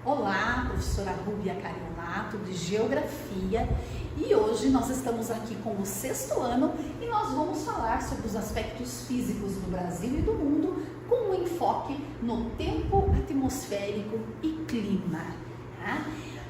Olá, professora Rúbia Carionato, de Geografia, e hoje nós estamos aqui com o 6º ano e nós vamos falar sobre os aspectos físicos do Brasil e do mundo com um enfoque no tempo atmosférico e clima. Tá?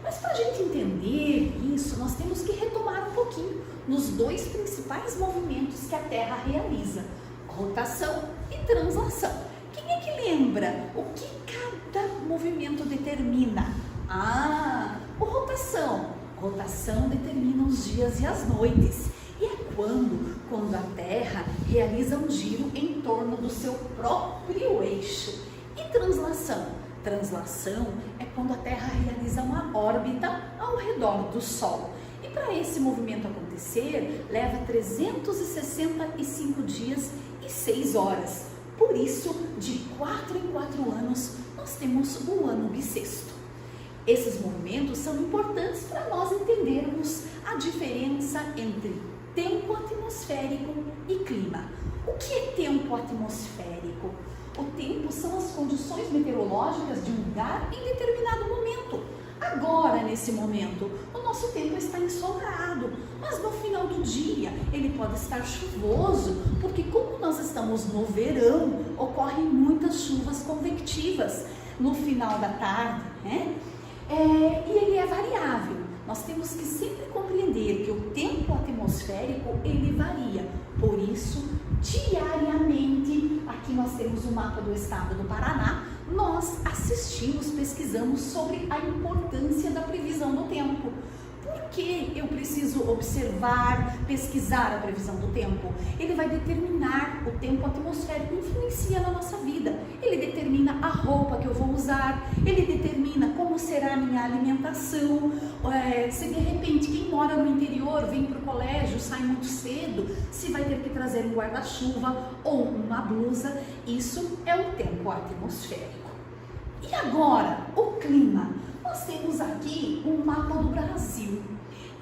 Mas para a gente entender isso, nós temos que retomar um pouquinho nos dois principais movimentos que a Terra realiza: rotação e translação. Quem é que lembra o que cada movimento determina? O rotação. Rotação determina os dias e as noites. E é quando a Terra realiza um giro em torno do seu próprio eixo. E translação? Translação é quando a Terra realiza uma órbita ao redor do Sol. E para esse movimento acontecer, leva 365 dias e 6 horas. Por isso, de 4 em 4 anos, nós temos o ano bissexto. Esses movimentos são importantes para nós entendermos a diferença entre tempo atmosférico e clima. O que é tempo atmosférico? O tempo são as condições meteorológicas de um lugar em determinado momento. Agora, nesse momento, o nosso tempo está ensolarado, mas no final do dia ele pode estar chuvoso, porque como nós estamos no verão, ocorrem muitas chuvas convectivas no final da tarde, né? E ele é variável. Nós temos que sempre compreender que o tempo atmosférico ele varia. Por isso, diariamente, aqui nós temos o mapa do estado do Paraná, nós assistimos, pesquisamos sobre a importância da previsão do tempo. Por que eu preciso observar, pesquisar a previsão do tempo? Ele vai determinar, o tempo atmosférico influencia na nossa vida. Ele determina a roupa que eu vou usar, ele determina como será a minha alimentação. Se de repente quem mora no interior vem para o colégio, sai muito cedo, se vai ter que trazer um guarda-chuva ou uma blusa, isso é o tempo atmosférico. E agora, o clima. Nós temos aqui um mapa do Brasil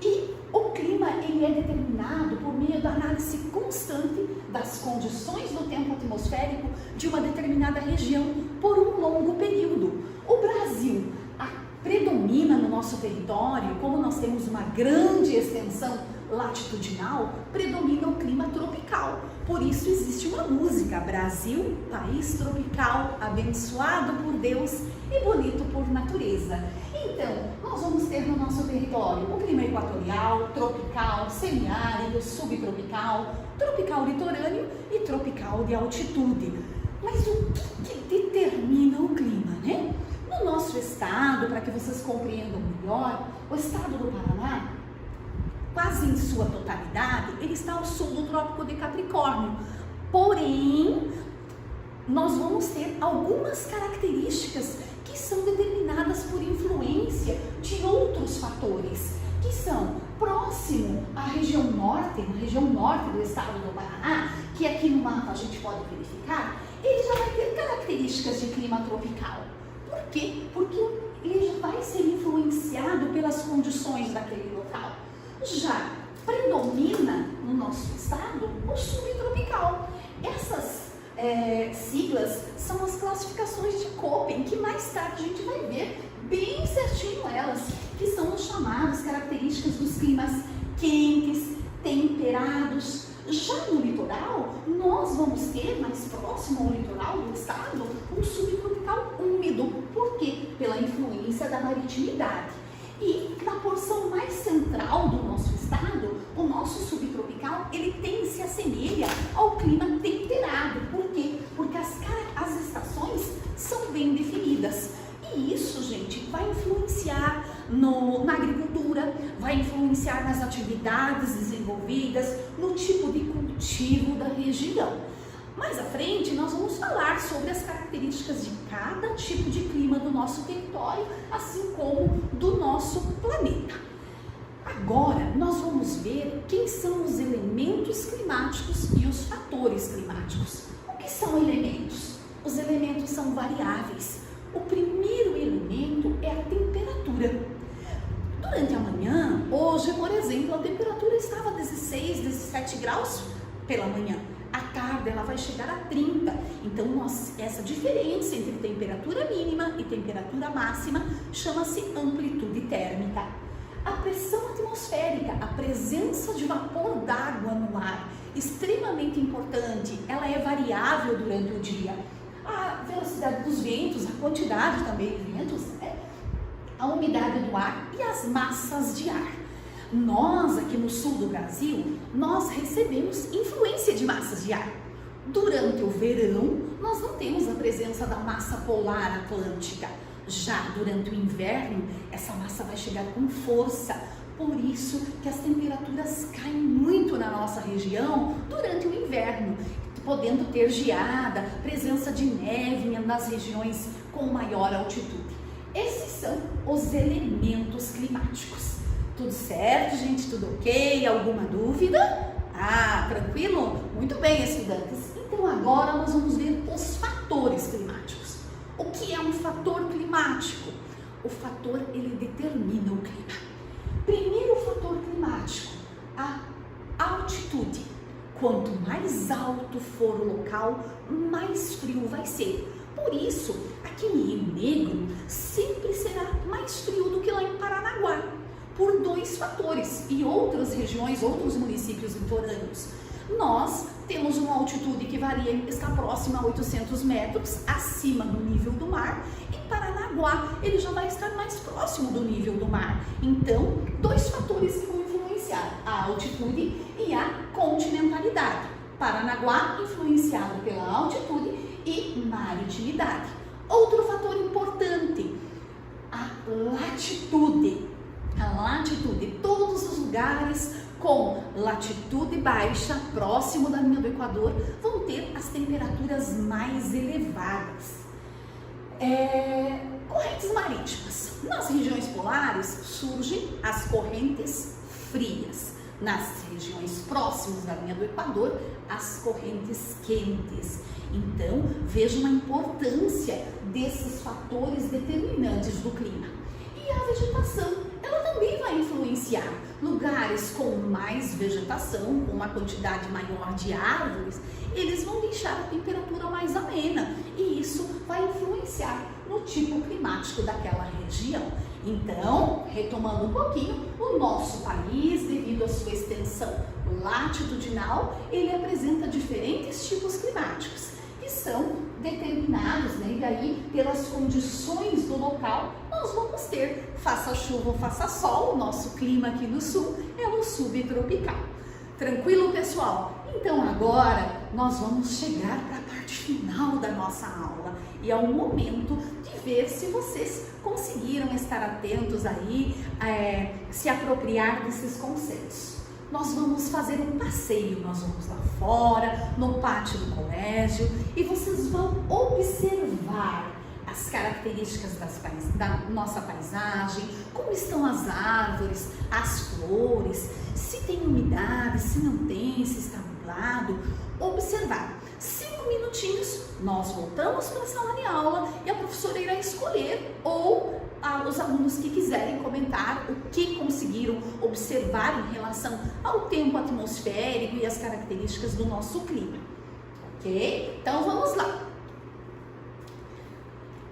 e o clima ele é determinado por meio da análise constante das condições do tempo atmosférico de uma determinada região por um longo período. O Brasil predomina no nosso território, como nós temos uma grande extensão latitudinal, predomina o clima tropical. Por isso existe uma música: Brasil, país tropical, abençoado por Deus e bonito por natureza. Então, nós vamos ter no nosso território o clima equatorial, tropical, semiárido, subtropical, tropical litorâneo e tropical de altitude. Mas o que determina o clima, né? No nosso estado, para que vocês compreendam melhor, o estado do Paraná, quase em sua totalidade, ele está ao sul do Trópico de Capricórnio. Porém, nós vamos ter algumas características que são determinadas por influência de outros fatores, que são próximo à região norte, na região norte do estado do Paraná, que aqui no mapa a gente pode verificar, ele já vai ter características de clima tropical. Por quê? Porque ele vai ser influenciado pelas condições daquele local. Já predomina no nosso estado o subtropical. Essas siglas são as classificações de Köppen, que mais tarde a gente vai ver bem certinho elas, que são os chamados características dos climas quentes, temperados. Já no litoral, nós vamos ter, mais próximo ao litoral do estado, um subtropical úmido. Por quê? Pela influência da maritimidade. E na porção mais central do nosso estado, o nosso subtropical, ele se assemelha ao clima temperado. Por quê? Porque as estações são bem definidas. E isso, gente, vai influenciar na agricultura, vai influenciar nas atividades desenvolvidas, no tipo de cultivo da região. Mais à frente, nós vamos falar sobre as características de cada tipo de clima do nosso território, assim como do nosso planeta. Agora, nós vamos ver quem são os elementos climáticos e os fatores climáticos. O que são elementos? Os elementos são variáveis. O primeiro elemento é a temperatura. Durante a manhã, hoje, por exemplo, a temperatura estava 16, 17 graus pela manhã. À tarde ela vai chegar a 30. Então, essa diferença entre temperatura mínima e temperatura máxima chama-se amplitude térmica. A pressão atmosférica, a presença de vapor d'água no ar, extremamente importante, ela é variável durante o dia. A velocidade dos ventos, a quantidade também de ventos, a umidade do ar e as massas de ar. Nós, aqui no sul do Brasil, nós recebemos influência de massas de ar. Durante o verão, nós não temos a presença da massa polar atlântica. Já durante o inverno, essa massa vai chegar com força. Por isso que as temperaturas caem muito na nossa região durante o inverno, podendo ter geada, presença de neve nas regiões com maior altitude. Esses são os elementos climáticos. Tudo certo, gente? Tudo ok? Alguma dúvida? Tranquilo? Muito bem, estudantes. Então agora nós vamos ver os fatores climáticos. O que é um fator climático? O fator, ele determina o clima. Primeiro fator climático, a altitude. Quanto mais alto for o local, mais frio vai ser. Por isso, aqui em Rio Negro, sempre será mais frio do que lá em Paranaguá, por dois fatores, e outras regiões, outros municípios litorâneos. Nós temos uma altitude que varia, está próxima a 800 metros acima do nível do mar. Em Paranaguá, ele já vai estar mais próximo do nível do mar. Então, dois fatores que vão influenciar, a altitude e a continentalidade. Paranaguá influenciado pela altitude e maritimidade. Outro fator importante, a latitude. A latitude, todos os lugares com latitude baixa, próximo da linha do Equador, vão ter as temperaturas mais elevadas. Correntes marítimas. Nas regiões polares surgem as correntes frias. Nas regiões próximas da linha do Equador, as correntes quentes. Então, vejam a importância desses fatores determinantes do clima. E a vegetação, ela também vai influenciar. Lugares com mais vegetação, com uma quantidade maior de árvores, eles vão deixar a temperatura mais amena e isso vai influenciar no tipo climático daquela região. Então, retomando um pouquinho, o nosso país, devido à sua extensão latitudinal, ele apresenta diferentes tipos climáticos que são determinados, e aí pelas condições do local nós vamos ter, faça chuva ou faça sol, o nosso clima aqui no sul é o subtropical. Tranquilo, pessoal? Então agora nós vamos chegar para a parte final da nossa aula e é o momento de ver se vocês conseguiram estar atentos aí, se apropriar desses conceitos. Nós vamos fazer um passeio, nós vamos lá fora, no pátio do colégio, e vocês vão observar as características da nossa paisagem, como estão as árvores, as flores, se tem umidade, se não tem, se está nublado. Observar. 5 minutinhos, nós voltamos para a sala de aula e a professora irá escolher ou os alunos que quiserem comentar o que conseguiram observar em relação ao tempo atmosférico e as características do nosso clima. Ok? Então vamos lá.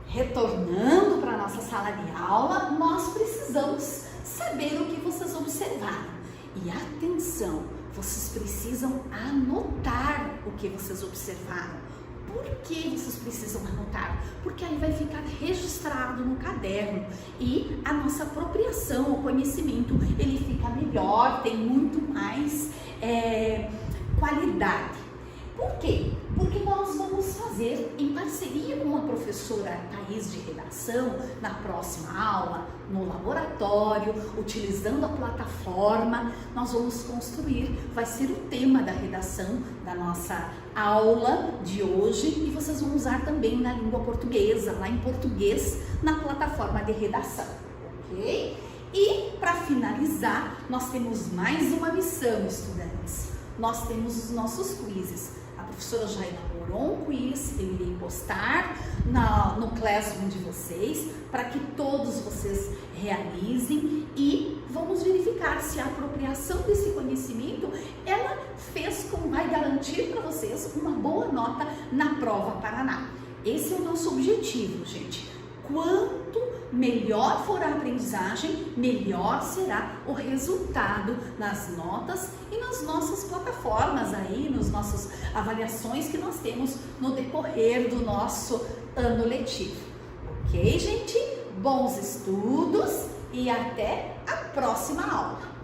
Retornando para a nossa sala de aula, nós precisamos saber o que vocês observaram. E atenção, vocês precisam anotar o que vocês observaram. Por que vocês precisam anotar? Porque aí vai ficar registrado no caderno e a nossa apropriação, o conhecimento, ele fica melhor, tem muito mais qualidade. Por quê? Porque nós vamos fazer, em parceria com a professora Thaís de Redação, na próxima aula, no laboratório, utilizando a plataforma, nós vamos construir, vai ser o tema da redação da nossa aula de hoje e vocês vão usar também na língua portuguesa, lá em português, na plataforma de redação, ok? E para finalizar, nós temos mais uma missão, estudantes. Nós temos os nossos quizzes. A professora já elaborou um quiz, eu irei postar no Classroom de vocês, para que todos vocês realizem e vamos verificar se a apropriação desse conhecimento, ela vai garantir para vocês uma boa nota na prova Paraná. Esse é o nosso objetivo, gente. Quanto melhor for a aprendizagem, melhor será o resultado nas notas e nas nossas plataformas aí, nas nossas avaliações que nós temos no decorrer do nosso ano letivo. Ok, gente? Bons estudos e até a próxima aula!